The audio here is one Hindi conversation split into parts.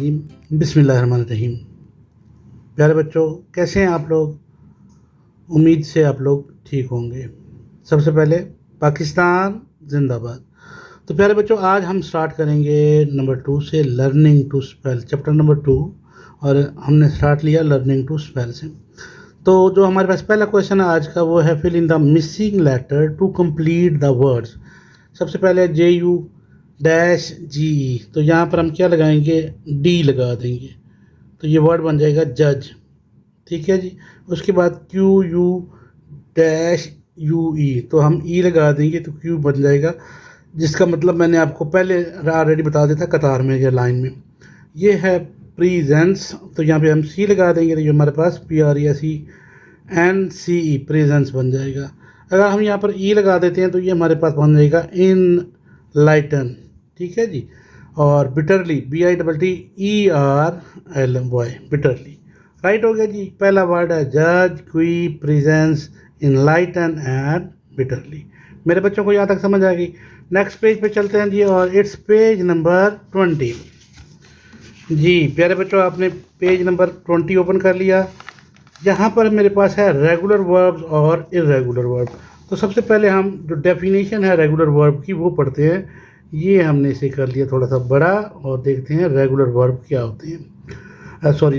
रजीम बिस्मिल्लाहिर्रहमानिर्रहीम। प्यारे बच्चों, कैसे हैं आप लोग? उम्मीद से आप लोग ठीक होंगे। सबसे पहले पाकिस्तान जिंदाबाद। तो प्यारे बच्चों, आज हम स्टार्ट करेंगे नंबर 2 से, learning to spell, chapter number 2। और हमने स्टार्ट लिया लर्निंग टू स्पेल से। तो जो हमारे पास पहला क्वेश्चन है आज का, वो है fill in the missing letter to complete the words. सबसे पहले JU-GE, तो यहाँ पर हम क्या लगाएंगे? डी लगा देंगे, तो ये वर्ड बन जाएगा जज। ठीक है जी। उसके बाद QU-UE, तो हम ई लगा देंगे तो क्यू बन जाएगा, जिसका मतलब मैंने आपको पहले ऑलरेडी बता दिया था कतार में या लाइन में। ये है प्रीजेंस, तो यहाँ पे हम सी लगा देंगे, तो ये हमारे पास PRESENCE प्रेजेंस बन जाएगा। अगर हम यहाँ पर ई लगा देते हैं तो ये हमारे पास बन जाएगा इन लाइटन। ठीक है जी। और बिटरली, BITTERLY, बिटरली। राइट हो गया जी। पहला वर्ड है जज, क्वी, प्रेजेंस, इनलाइटन एंड बिटरली। मेरे बच्चों को यहाँ तक समझ आ गई। नेक्स्ट पेज पे चलते हैं जी, और इट्स पेज नंबर 20 जी। प्यारे बच्चों, आपने पेज नंबर 20 ओपन कर लिया। यहाँ पर मेरे पास है रेगुलर वर्ब्स और इरेगुलर वर्ब। तो सबसे पहले हम जो डेफिनेशन है रेगुलर वर्ब की वो पढ़ते हैं। ये हमने इसे कर लिया थोड़ा सा बड़ा, और देखते हैं रेगुलर वर्ब क्या होते हैं,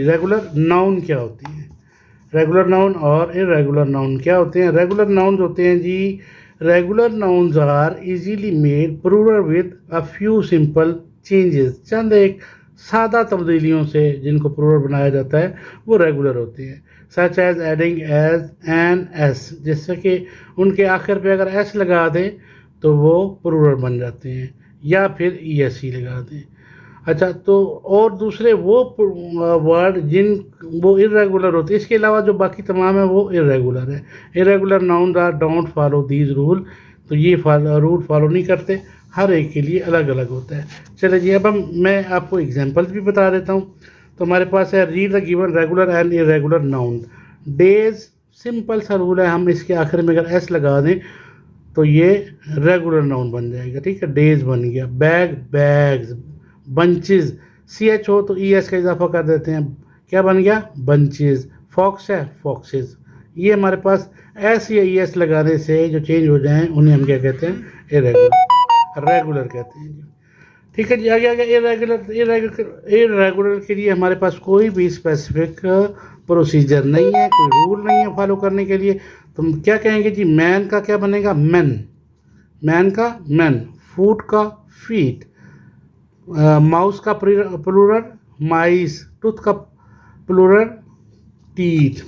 रेगुलर नाउन क्या होती है। रेगुलर नाउन और इरेगुलर नाउन क्या होते हैं? रेगुलर नाउन होते हैं जी, regular nouns are easily made plural with a few simple changes. चंद एक सादा तब्दीलियों से जिनको प्लूरल बनाया जाता है वो रेगुलर होते हैं। Such as adding es n s, जिससे कि उनके आखिर पे अगर एस लगा दें तो वो प्लूरल बन जाते हैं, या फिर ESE लगा दें। अच्छा, तो और दूसरे वो वर्ड जिन वो इरेगुलर होते हैं, इसके अलावा जो बाकी तमाम है वो इरेगुलर है। Irregular noun are don't follow these rule, तो ये रूल फॉलो नहीं करते, हर एक के लिए अलग अलग होता है। चलिए जी, अब मैं आपको एग्जांपल्स भी बता देता हूँ। तो हमारे पास है read the given regular and irregular noun. Days, simple सा रूल है, हम इसके आखिर में अगर एस लगा दें तो ये रेगुलर नाउन बन जाएगा। ठीक है, डेज बन गया। Bag, bags. बंचेज, CH हो तो ES का इजाफा कर देते हैं, क्या बन गया? बंचेज। फॉक्स है, फॉक्सेज। ये हमारे पास एस या ES लगाने से जो चेंज हो जाएं उन्हें हम क्या कहते हैं? इरेगुलर, रेगुलर कहते हैं जी। ठीक है जी। आगे आगे इरेगुलर के लिए हमारे पास कोई भी स्पेसिफिक प्रोसीजर नहीं है, कोई रूल नहीं है फॉलो करने के लिए। तो हम क्या कहेंगे जी? मैन का क्या बनेगा? मैन। मैन का मैन। फूट का फीट। माउस का प्लूरल माइस। टूथ का प्लूरल टीथ।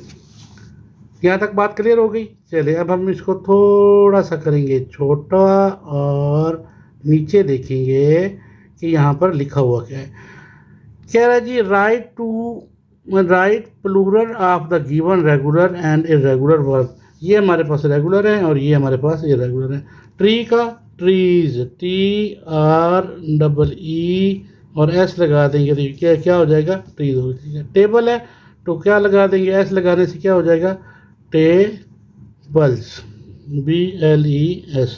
यहाँ तक बात क्लियर हो गई। चलिए, अब हम इसको थोड़ा सा करेंगे छोटा, और नीचे देखेंगे कि यहाँ पर लिखा हुआ क्या है। कह रहा है जी, right plural of the given regular and irregular verb. ये हमारे पास रेगुलर है और ये हमारे पास इरेगुलर है। ट्री का ट्रीज, TREE, और S लगा देंगे तो क्या क्या हो जाएगा? ट्रीज हो जाएगा। टेबल है तो क्या लगा देंगे? S लगाने से क्या हो जाएगा? Tables, BLES,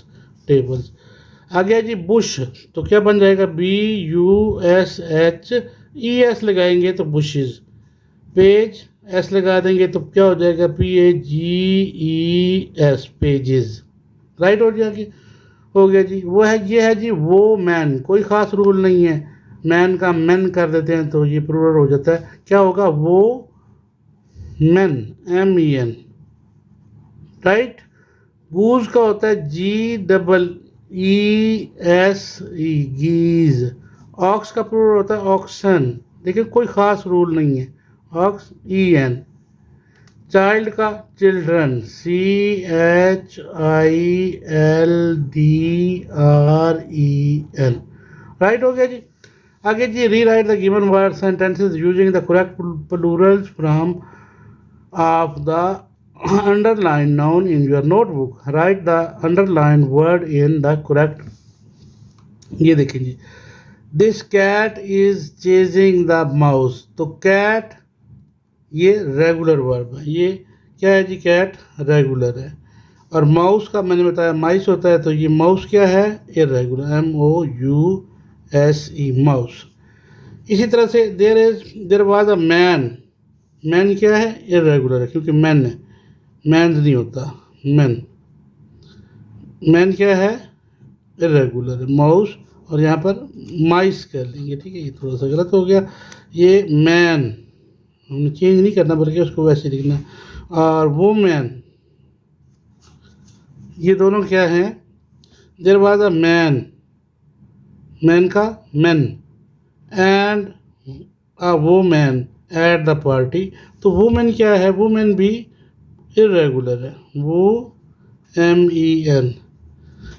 tables. आ गया जी बुश, तो क्या बन जाएगा? BUSHES लगाएंगे तो बुशेज। पेज, S लगा देंगे तो क्या हो जाएगा? PAGES, pages. राइट हो जाएगी, हो गया जी। वो है, ये है जी वो मैन। कोई ख़ास रूल नहीं है, मैन का मैन कर देते हैं तो ये प्लूरल हो जाता है। क्या होगा? वो मैन, MEN। राइट। गूज का होता है GEESE, गीज। ऑक्स का प्लूरल होता है ऑक्सन। देखिए, कोई ख़ास रूल नहीं है, ऑक्स, EN। चाइल्ड का चिल्ड्रन, CHILDREN। राइट हो गया जी। आगे जी, rewrite the given word sentences using the correct plurals from of the underline noun in your notebook. Write the underline word in the correct. ये देखें जी, this cat is chasing the mouse. तो कैट ये रेगुलर वर्ब है। ये क्या है जी? कैट रेगुलर है। और माउस का मैंने बताया माइस होता है, तो ये माउस क्या है? Irregular, MOUSE, mouse. इसी तरह से there was a man, man क्या है, इरेगुलर है क्योंकि मैन है, मैन नहीं होता, मैन, मैन क्या है, इरेगुलर है, माउस, और यहाँ पर माइस कर लेंगे, ठीक है, ये थोड़ा सा गलत हो गया, ये मैन हमने चेंज नहीं करना बल्कि उसको वैसे लिखना, और वो मैन, ये दोनों क्या हैं, there was a man, man का man, and a woman at the party, तो वुमेन क्या है, वुमेन भी इरेगुलर है, वो MEN,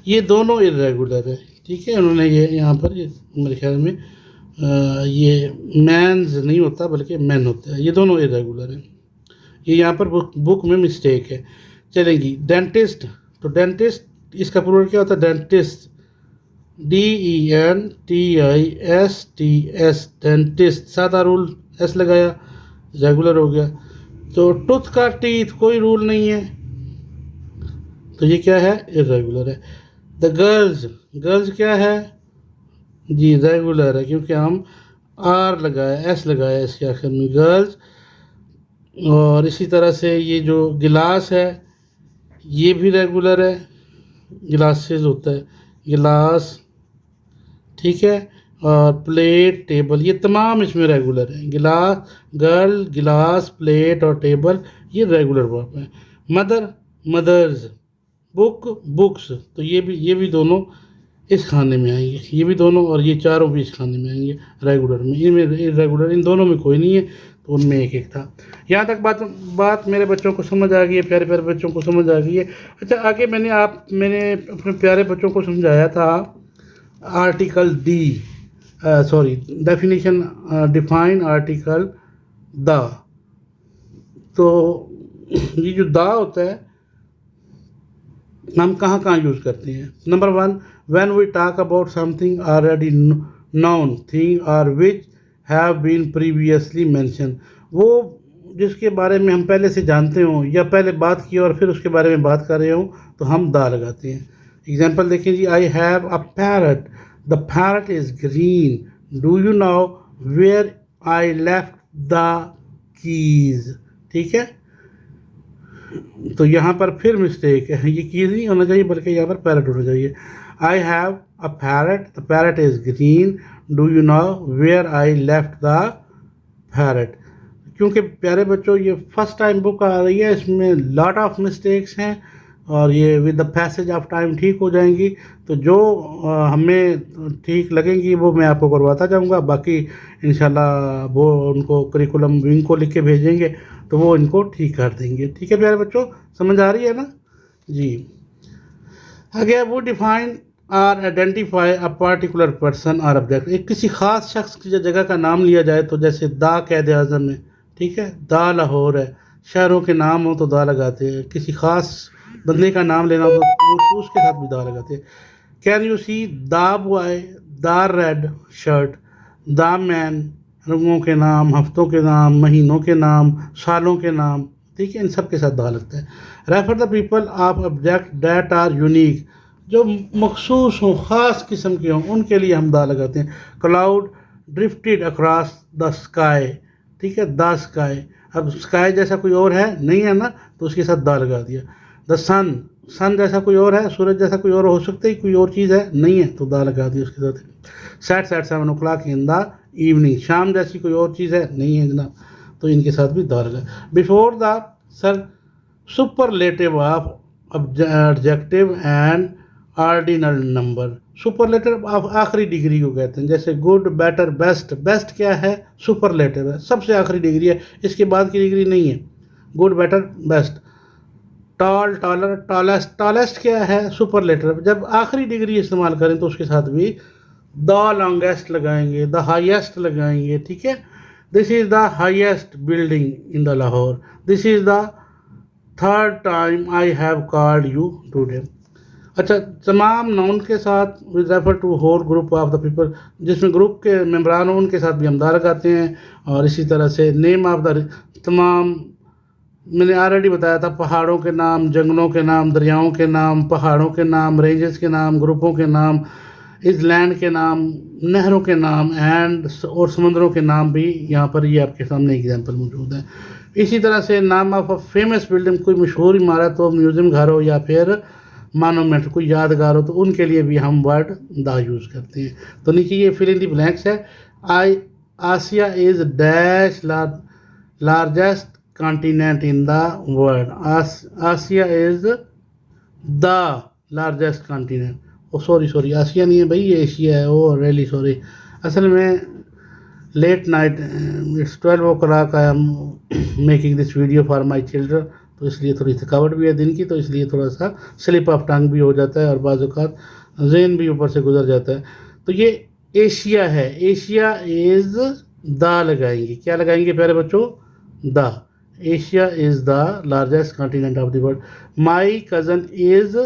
ये दोनों इरेगुलर है, ठीक है, उन्होंने ये यहाँ पर ये मेरे ख्याल में ये मैन्स नहीं होता बल्कि मैन होता है, ये दोनों इरेगुलर हैं, ये यहाँ पर बुक में मिस्टेक है। चलेंगी डेंटिस्ट, तो डेंटिस्ट इसका प्लूरल क्या होता है, डेंटिस्ट, DENTISTS, डेंटिस्ट, सादा रूल एस लगाया, रेगुलर हो गया। तो टूथ का टीथ कोई रूल नहीं है, तो ये क्या है, इरेगुलर है। द गर्ल्स, गर्ल्स क्या है जी, रेगुलर है क्योंकि हम R लगाया, S लगाया इसके आखिर में, गर्ल्स। और इसी तरह से ये जो गिलास है ये भी रेगुलर है, गिलासेस होता है, गिलास, ठीक है, और प्लेट, टेबल, ये तमाम इसमें रेगुलर है, गिलास, गर्ल, गिलास, प्लेट और टेबल ये रेगुलर वर्ब है। मदर, मदर्स, बुक, बुक्स, तो ये भी दोनों इस खाने में आएंगे, ये भी दोनों, और ये चारों भी इस खाने में आएंगे रेगुलर में, इनमें इरेगुलर इन दोनों में कोई नहीं है, तो उनमें एक एक था। यहाँ तक बात मेरे बच्चों को समझ आ गई है, प्यारे प्यारे बच्चों को समझ आ गई है। अच्छा, आगे मैंने अपने प्यारे बच्चों को समझाया था article D, sorry, definition, define article the, तो ये जो द होता है हम कहाँ कहाँ यूज़ करते हैं। Number 1, when we talk about something already known thing और which have been previously mention, वो जिसके बारे में हम पहले से जानते हों या पहले बात की और फिर उसके बारे में बात कर रहे हों तो हम दा लगाते हैं। एग्जाम्पल देखें जी, I have a parrot, the parrot is green, do you know where I left the keys, ठीक है, तो यहाँ पर फिर मिस्टेक है, ये कीज़ नहीं होना चाहिए बल्कि यहाँ पर पैरट होना चाहिए। I have a parrot, the parrot is green, do you know where I left the parrot. क्योंकि प्यारे बच्चों ये फर्स्ट टाइम बुक आ रही है, इसमें लॉट ऑफ मिस्टेक्स हैं और ये with the passage of time ठीक हो जाएंगी, तो जो हमें ठीक लगेंगी वो मैं आपको करवाता जाऊंगा, बाकी इंशाल्लाह वो उनको करिकुलम विंग को लिख के भेजेंगे तो वो इनको ठीक कर देंगे। ठीक है प्यारे बच्चों, समझ आ रही है ना जी। आगे वो डिफाइन और आइडेंटिफाई अ पार्टिकुलर पर्सन और ऑब्जेक्ट, एक किसी ख़ास शख्स की जगह का नाम लिया जाए तो जैसे दा कैद आज़म है, ठीक है, दा लाहौर है, शहरों के नाम हो तो दा लगाते हैं, किसी ख़ास बंदे का नाम लेना हो तो उसके साथ भी दा लगाते हैं। कैन यू सी दा बॉय, दा रेड शर्ट, दा मैन, रंगों के नाम, हफ्तों के नाम, महीनों के नाम, सालों के नाम, ठीक है, इन सब के साथ दा लगता है। Refer the people of object that are unique, जो मखसूस हों, ख़ास किस्म के हों, उनके लिए हम दा लगाते हैं। Cloud drifted across the sky, ठीक है, द स्काई, अब स्काई जैसा कोई और है नहीं है ना, तो उसके साथ दा लगा दिया। द सन, सन जैसा कोई और है, सूरज जैसा कोई और हो सकता है, कोई और चीज़ है नहीं है, तो दा लगा दिया उसके साथ। Set 7 o'clock in the evening, शाम जैसी कोई और चीज़ है नहीं है जनाब, तो इनके साथ भी दा लगा। Before the sir superlative of adjective and ordinal number, superlative of आखिरी डिग्री को कहते हैं, जैसे गुड, बेटर, बेस्ट, बेस्ट क्या है, सुपरलेटिव है, सबसे आखिरी डिग्री है, इसके बाद की डिग्री नहीं है, good, better, best. Tall, taller, tallest, tallest क्या है, सुपरलेटिव, जब आखिरी डिग्री इस्तेमाल करें तो उसके साथ भी द लॉन्गेस्ट लगाएंगे, द हाईएस्ट लगाएंगे, ठीक है। This is the highest building in the Lahore, this is the third time I have called you today. अच्छा, तमाम नाउन के साथ with refer to whole group of the people, जिसमें ग्रुप के मेम्बरान हों उनके साथ भी हम दा लगाते हैं। और इसी तरह से नेम ऑफ द, तमाम मैंने ऑलरेडी बताया था, पहाड़ों के नाम, जंगलों के नाम, दरियाओं के नाम, पहाड़ों के नाम, रेंजेस के नाम, ग्रुपों के नाम, इस लैंड के नाम, नहरों के नाम एंड और समुद्रों के नाम भी यहाँ पर ये आपके सामने एग्जांपल मौजूद है। इसी तरह से नाम ऑफ अ फेमस बिल्डिंग, कोई मशहूर इमारत हो, म्यूज़ियम घर हो या फिर मानोमेंट कोई यादगार हो, तो उनके लिए भी हम वर्ड द यूज़ करते हैं। तो नीचे ये फिल इन द ब्लैंक्स है। I Asia is dash largest continent in the world. Asia is the largest continent. Oh sorry Asia नहीं है भाई, ये एशिया है। Oh really sorry. असल में late night, it's 12 o'clock, I am making this video for my children, तो इसलिए थोड़ी थकावट भी है दिन की, तो इसलिए थोड़ा सा स्लिप ऑफ टंग भी हो जाता है और बाज़ औक़ात ज़हन भी ऊपर से गुजर जाता है। तो ये एशिया है, एशिया इज़ द लगाएंगे। क्या लगाएंगे प्यारे बच्चों? The. Asia is the largest continent of the world. My cousin is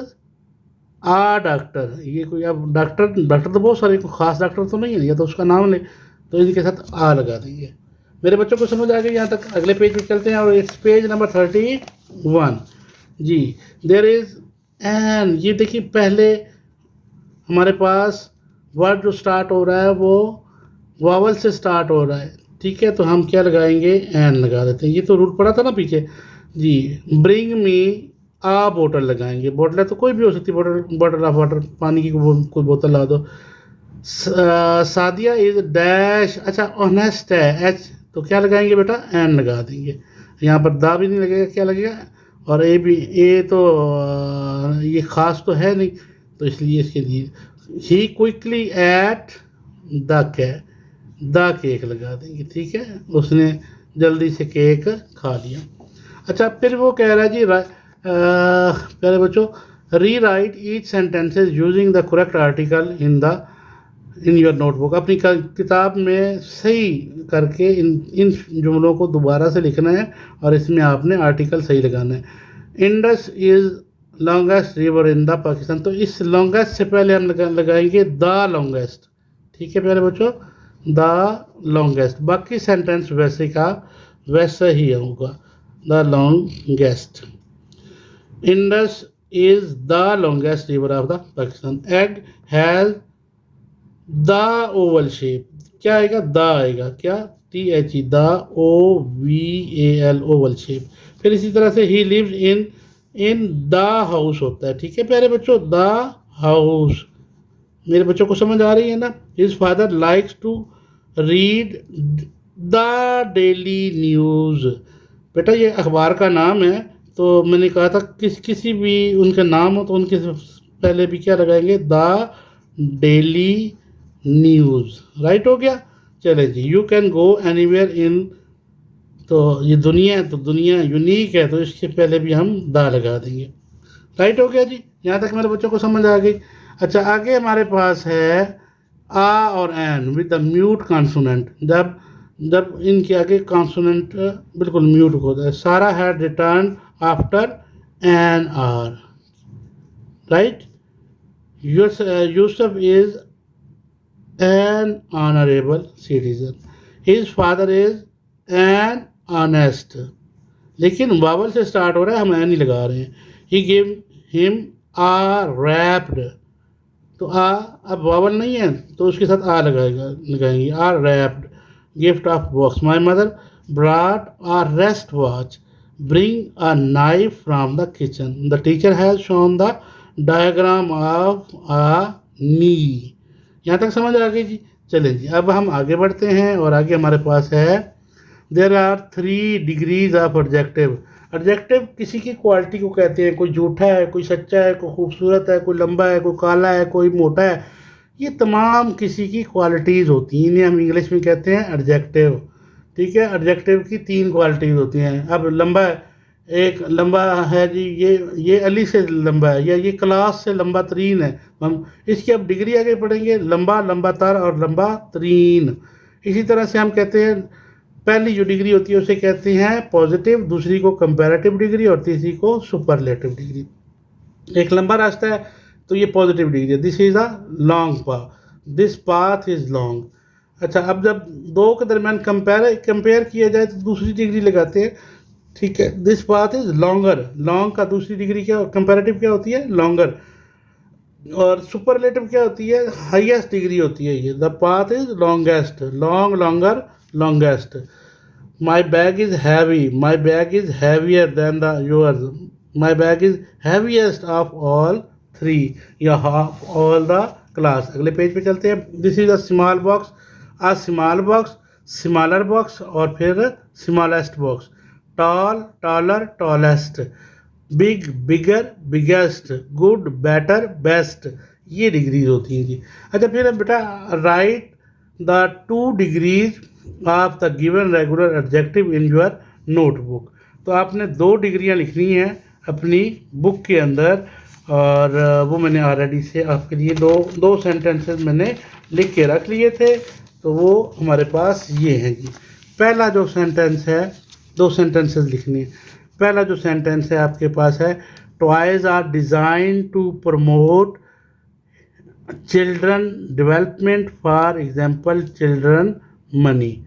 a doctor. ये कोई, अब डॉक्टर तो बहुत सारे, कोई ख़ास डॉक्टर तो नहीं है, या तो उसका नाम ले, तो इनके साथ आ लगा देंगे। मेरे बच्चों को समझ आ गई यहाँ तक? अगले पेज पे चलते हैं और इट्स पेज नंबर 31 जी। देयर इज़ एन, ये देखिए पहले हमारे पास वर्ड जो स्टार्ट हो रहा है वो वावल से स्टार्ट हो रहा है, ठीक है। तो हम क्या लगाएंगे? एन लगा देते हैं। ये तो रूल पड़ा था ना पीछे जी। ब्रिंग मी आ बोतल लगाएंगे। बोतल है तो कोई भी हो सकती है, बॉटल ऑफ वाटर, पानी की कोई बोतल ला दो। सादिया इज डैश, अच्छा ऑनेस्ट है, एच, तो क्या लगाएंगे बेटा? एन लगा देंगे। यहाँ पर दा भी नहीं लगेगा, क्या लगेगा? और ए भी, ए तो ये ख़ास तो है नहीं, तो इसलिए इसके लिए ही क्विकली एट द केक लगा देंगे, ठीक है। उसने जल्दी से केक खा लिया। अच्छा, फिर वो कह रहा है जी प्यारे बच्चों, री right each sentences using the correct article in your notebook. अपनी किताब में सही करके इन जुमलों को दोबारा से लिखना है और इसमें आपने आर्टिकल सही लगाना है। Indus is longest river in the Pakistan, तो इस लॉन्गेस्ट से पहले हम लगाएंगे द लॉन्गेस्ट, ठीक है प्यारे बच्चों, द लॉन्गेस्ट। बाकी सेंटेंस वैसे का वैसा ही होगा, the longest. Indus is the longest river of the Pakistan. Egg has the oval shape, क्या आएगा? द आएगा, क्या? THE, the OVAL, oval shape. फिर इसी तरह से ही लिव्स इन द हाउस होता है, ठीक है प्यारे बच्चों, द हाउस। मेरे बच्चों को समझ आ रही है ना? His father likes to read the daily news. बेटा ये अखबार का नाम है, तो मैंने कहा था किसी भी उनका नाम हो तो उनके पहले भी क्या लगाएंगे? द डेली न्यूज़, राइट हो गया। चले जी, you can go anywhere in, तो ये दुनिया है, तो दुनिया यूनिक है, तो इसके पहले भी हम द लगा देंगे, राइट हो गया जी। यहाँ तक मेरे बच्चों को समझ आ गई। अच्छा, आगे हमारे पास है आ और an with the mute consonant. जब इनके आगे कॉन्सोनेंट बिल्कुल म्यूट होता है। Sara had return after an hour, right. Yusuf is an honorable citizen. His father is an honest, लेकिन वावल से स्टार्ट हो रहा है, हम एन ही लगा रहे हैं। He gave him a wrapped, तो आ अब वावल नहीं है तो उसके साथ आ लगाएंगे, आ wrapped gift of box. My mother brought a wrist watch. Bring a knife from the kitchen. The teacher has shown the diagram of a knee. यहाँ तक समझ आ गई जी। चलें जी, अब हम आगे बढ़ते हैं और आगे हमारे पास है there are 3 degrees of adjective. Adjective किसी की क्वालिटी को कहते हैं, कोई झूठा है, कोई सच्चा है, कोई खूबसूरत है, कोई लंबा है, कोई काला है, कोई मोटा है। ये तमाम किसी की क्वालिटीज़ होती हैं, इन्हें हम इंग्लिश में कहते हैं एडजेक्टिव, ठीक है। एडजेक्टिव की 3 क्वालिटीज़ होती हैं। अब लंबा है, एक लंबा है जी, ये अली से लंबा है, या ये क्लास से लंबा तरीन है, हम इसकी अब डिग्री आगे पढ़ेंगे, लंबा, लंबा तर और लंबा तरीन। इसी तरह से हम कहते हैं पहली जो डिग्री होती है उसे कहते हैं पॉजिटिव, दूसरी को कंपैरेटिव डिग्री और तीसरी को सुपरलेटिव डिग्री। एक लंबा रास्ता है तो ये पॉजिटिव डिग्री है, this is a long path, this path is long. अच्छा, अब जब दो के दरमियान कंपेयर किया जाए तो दूसरी डिग्री लगाते हैं, ठीक है। This path is longer, long का दूसरी डिग्री क्या, कंपैरेटिव क्या होती है? लॉन्गर। और सुपरलेटिव क्या होती है, हाईएस्ट डिग्री होती है ये। The path is longest, long, longer, longest. My bag is heavy, my bag is heavier than the yours, my bag is heaviest of all three, या ऑफ ऑल द क्लास। अगले पेज पे चलते हैं। This is a small box, a small box, smaller box और फिर smallest box. Tall, taller, tallest. Big, bigger, biggest. Good, better, best. ये डिग्रीज होती हैं जी। अच्छा फिर बेटा right the 2 degrees of the given regular adjective in your notebook. तो आपने 2 डिग्रियां लिखनी हैं अपनी बुक के अंदर, और वो मैंने ऑलरेडी से आपके लिए दो सेंटेंसेस मैंने लिख के रख लिए थे, तो वो हमारे पास ये हैं जी। पहला जो सेंटेंस है, 2 सेंटेंसेस लिखने हैं। पहला जो सेंटेंस है आपके पास है, toys are design to promote children development, for example children money.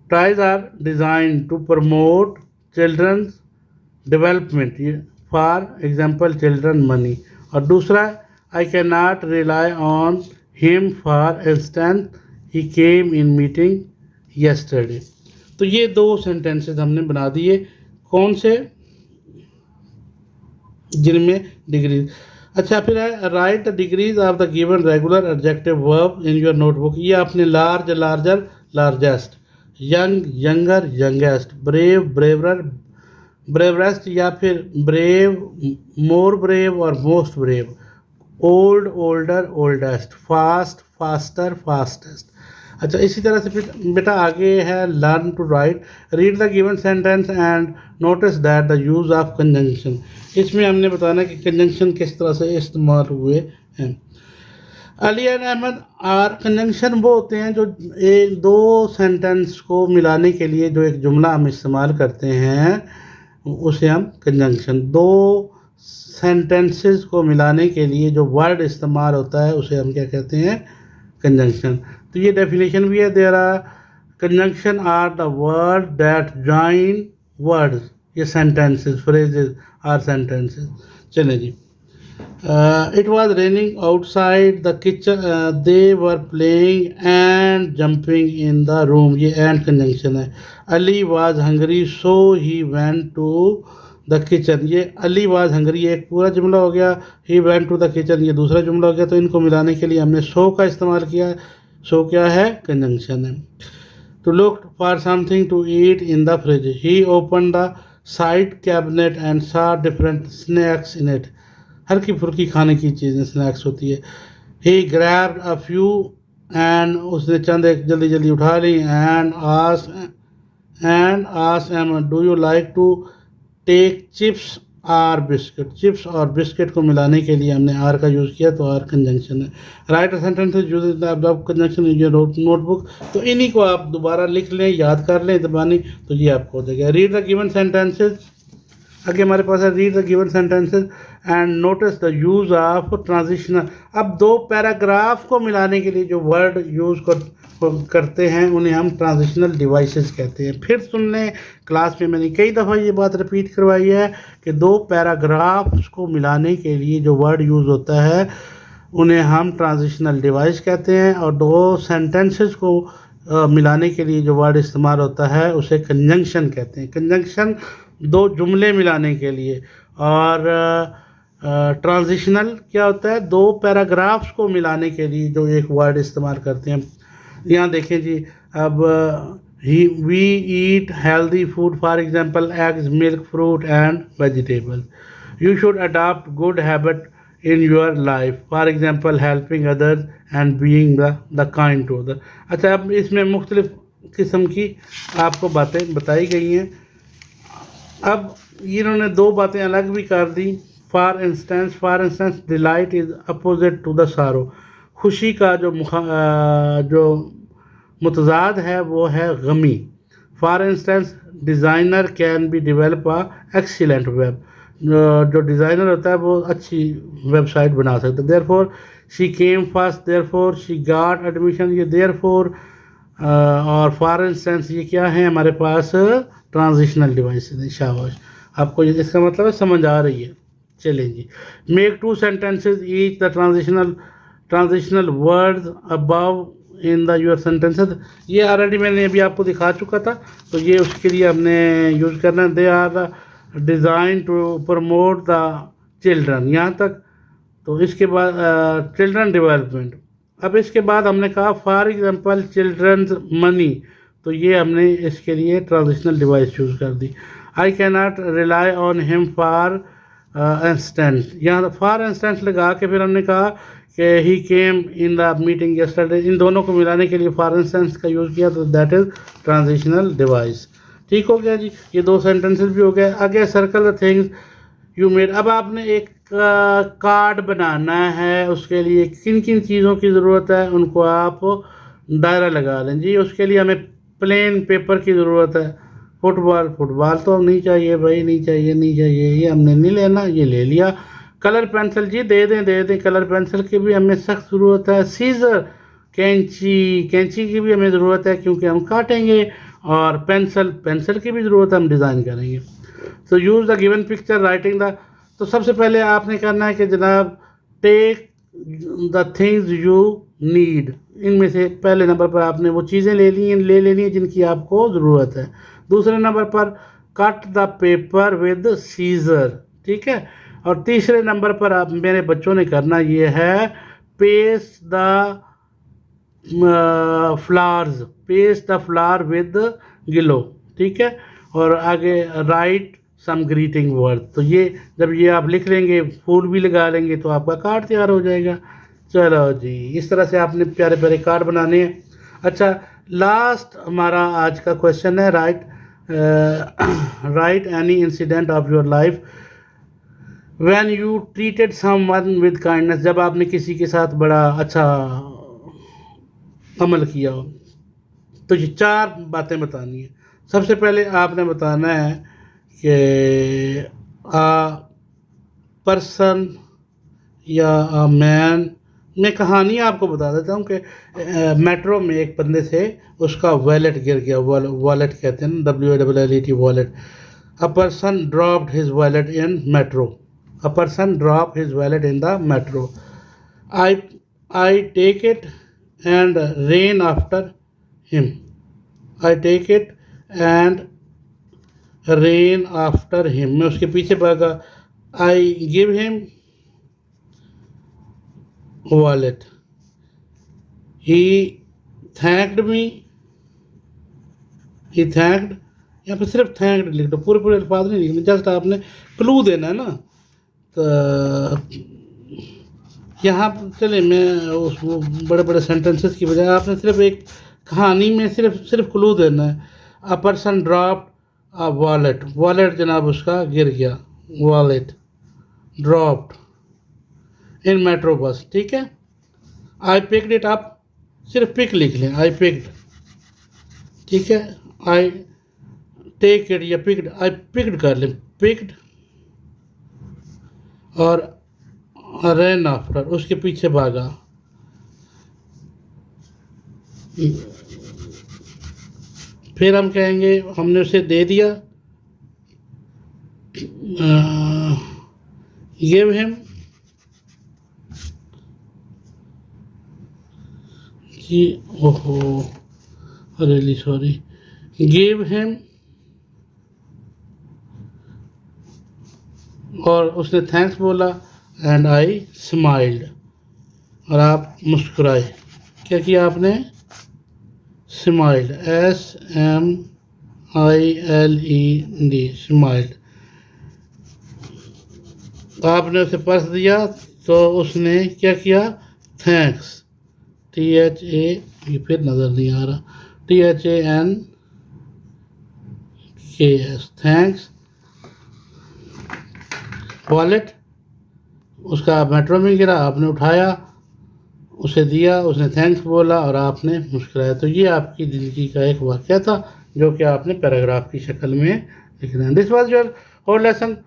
Toys are design to promote children development, for example children money. और दूसरा, I can not rely on him for instance he came in meeting yesterday. तो ये 2 सेंटेंसेस हमने बना दिए, कौन से, जिनमें डिग्रीज। अच्छा फिर है right the degrees of the given regular adjective verb in your notebook. ये आपने large, larger, largest. Young, younger, youngest. Brave, braver, braverest या फिर ब्रेव, मोर ब्रेव और most brave. Old, older, oldest. Fast, faster, fastest. अच्छा इसी तरह से फिर बेटा आगे है learn to write. Read the given sentence and notice that the use of conjunction. इसमें हमने बताना कि कंजंक्शन किस तरह से इस्तेमाल हुए हैं। Ali and Ahmad are, conjunction वो होते हैं जो 2 सेंटेंस को मिलाने के लिए जो एक जुमला हम इस्तेमाल करते हैं, उसे हम कंजंक्शन। 2 सेंटेंसेस को मिलाने के लिए जो वर्ड इस्तेमाल होता है उसे हम क्या कहते हैं, कंजंक्शन। तो ये डेफिनेशन भी है, there are conjunction are the word that join words. ये सेंटेंसेस, फ्रेजेस आर सेंटेंसेस। चलें जी। It was raining outside the kitchen, they were playing and jumping in the room. ये एंड कंजंक्शन है। Ali was hungry so he went to the kitchen. ये अली वाज हंगरी एक पूरा जुमला हो गया, he went to the kitchen ये दूसरा जुमला हो गया। तो इनको मिलाने के लिए हमने सो का इस्तेमाल किया। सो क्या है, कंजंक्शन है। To look for something to eat in the fridge, he open the side cabinet and saw different snacks in it. हल्की फुल्की खाने की चीज़ें स्नैक्स होती है। He grabbed a few and, उसने चंद एक जल्दी जल्दी उठा ली। And ask em do you like to take chips or biscuit. Chips और बिस्किट को मिलाने के लिए हमने आर का यूज़ किया, तो आर कंजंक्शन है। Right sentence use conjunction in your notebook. तो इन्हीं को आप दोबारा लिख लें, याद कर लें दबानी, तो ये आपको हो जाएगा। Read the given sentences. आगे हमारे पास है read the given sentences and notice the use of transitional. अब 2 पैराग्राफ को मिलाने के लिए जो वर्ड यूज़ करते हैं उन्हें हम ट्रांजिशनल डिवाइसेस कहते हैं। फिर सुन लें, क्लास में मैंने कई दफ़ा ये बात रिपीट करवाई है कि 2 पैराग्राफ्स को मिलाने के लिए जो वर्ड यूज़ होता है उन्हें हम ट्रांजिशनल डिवाइस कहते हैं, और 2 सेंटेंसेस को मिलाने के लिए जो वर्ड इस्तेमाल होता है उसे कंजंक्शन कहते हैं। कंजंक्शन 2 जुमले मिलाने के लिए, और ट्रांजिशनल क्या होता है, 2 पैराग्राफ्स को मिलाने के लिए जो एक वर्ड इस्तेमाल करते हैं। यहाँ देखें जी, अब we eat healthy food, for example eggs, milk, fruit and vegetables. You should adopt good habit in your life, for example helping others and being the kind to other. अच्छा, अब इसमें मुख्तलिफ किस्म की आपको बातें बताई गई हैं। अब इन्होंने 2 बातें अलग भी कर दी। For instance delight is opposite to the sorrow. खुशी का जो मुतजाद है वो है गमी। For instance designer can be develop a excellent web. जो डिज़ाइनर होता है वो अच्छी वेबसाइट बना सकता है। Therefore she came first, therefore she got admission. ये देयरफॉर और फॉर इंस्टेंस ये क्या है हमारे पास, ट्रांजिशनल डिवाइसेस है। शाबाश, आपको ये इसका मतलब है समझ आ रही है। चलें जी। Make 2 sentences each the transitional words above in the your sentences. ये ऑलरेडी मैंने अभी आपको दिखा चुका था, तो ये उसके लिए हमने यूज़ करना है। They are the design to promote the children, यहाँ तक। तो इसके बाद चिल्ड्रन डेवलपमेंट। अब इसके बाद हमने कहा फॉर एग्जांपल चिल्ड्रंस मनी, तो ये हमने इसके लिए ट्रांजिशनल डिवाइस यूज़ कर दी। I can not rely on him for instance, यहाँ फॉर इंस्टेंस लगा के फिर हमने कहा कि he came in the meeting yesterday. इन दोनों को मिलाने के लिए फॉर इंस्टेंस का यूज़ किया, तो दैट इज़ ट्रांजिशनल डिवाइस। ठीक हो गया जी, ये 2 सेंटेंसेस भी हो गए। आगे circle the things you made. अब आपने एक कार्ड बनाना है, उसके लिए किन किन चीज़ों की ज़रूरत है उनको आप दायरा लगा लें जी। उसके लिए हमें प्लेन पेपर की ज़रूरत है। फुटबॉल तो नहीं चाहिए भाई, नहीं चाहिए, ये हमने नहीं लेना, ये ले लिया। कलर पेंसिल जी दे दें, कलर पेंसिल की भी हमें सख्त ज़रूरत है। सीज़र कैंची की भी हमें ज़रूरत है, क्योंकि हम काटेंगे। और पेंसिल की भी ज़रूरत है, हम डिज़ाइन करेंगे। तो use the given picture writing the. तो सबसे पहले आपने करना है कि जनाब take the things you need. इनमें से पहले नंबर पर आपने वो चीज़ें ले लेनी है जिनकी आपको ज़रूरत है। दूसरे नंबर पर cut the paper with scissor, ठीक है। और तीसरे नंबर पर आप मेरे बच्चों ने करना ये है पेस्ट द फ्लावर विद गिलो, ठीक है। और आगे राइट सम ग्रीटिंग वर्ड। तो ये जब ये आप लिख लेंगे, फूल भी लगा लेंगे, तो आपका कार्ड तैयार हो जाएगा। चलो जी, इस तरह से आपने प्यारे प्यारे कार्ड बनाने हैं। अच्छा, लास्ट हमारा आज का क्वेश्चन है right any incident of your life when you treated someone with kindness. जब आपने किसी के साथ बड़ा अच्छा अमल किया हो। तो ये 4 बातें बतानी है। सबसे पहले आपने बताना है कि पर्सन या मैन। मैं कहानी आपको बता देता हूँ कि मेट्रो में एक बंदे से उसका वॉलेट गिर गया। वॉलेट कहते हैं ना, WALLET, wallet. A person dropped his wallet in metro. A person drop his wallet in the metro. I take it and ran after him. I take it and ran after him. मैं उसके पीछे भागा। I give him wallet. He thanked me. He thanked, यहाँ पे सिर्फ थैंक्ड लिख दो, पूरे अल्फाज नहीं लिखने, जस्ट आपने क्लू देना है ना। तो यहाँ चले, मैं उस बड़े बड़े सेंटेंसेस की बजाय आपने सिर्फ एक कहानी में सिर्फ क्लू देना है। अ पर्सन ड्रॉप्ड अ वॉलेट। वॉलेट जनाब उसका गिर गया। Wallet dropped in metro bus, ठीक है। आई पिक्ड इट अप, सिर्फ पिक लिख लें, आई पिक्ड, ठीक है। आई टेक इट या पिक्ड, आई पिक्ड कर लें, पिक्ड। और रन आफ्टर, उसके पीछे भागा। फिर हम कहेंगे हमने उसे दे दिया। गिव हिम, ओहो रियली सॉरी, गिव हिम। और उसने थैंक्स बोला एंड आई स्माइल्ड, और आप मुस्कुराए। क्या किया आपने? Smiled, SMILED, smiled. आपने उसे पर्स दिया तो उसने क्या किया? थैंक्स, THA, ये फिर नज़र नहीं आ रहा, THANKS, थैंक्स। वॉलेट उसका मेट्रो में गिरा, आपने उठाया, उसे दिया, उसने थैंक्स बोला और आपने मुस्कुराया। तो ये आपकी ज़िंदगी का एक वाक़या था जो कि आपने पैराग्राफ की शक्ल में लिखना है। This was your whole lesson.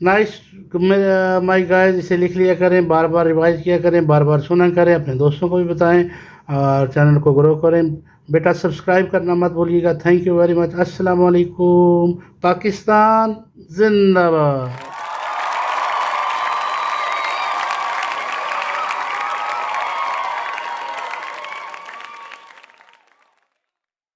Nice my guys, इसे लिख लिया करें, बार बार रिवाइज किया करें, बार बार सुना करें, अपने दोस्तों को भी बताएं और चैनल को ग्रो करें। बेटा सब्सक्राइब करना मत भूलिएगा। Thank you very much. अस्सलाम वालेकुम। पाकिस्तान जिंदाबाद।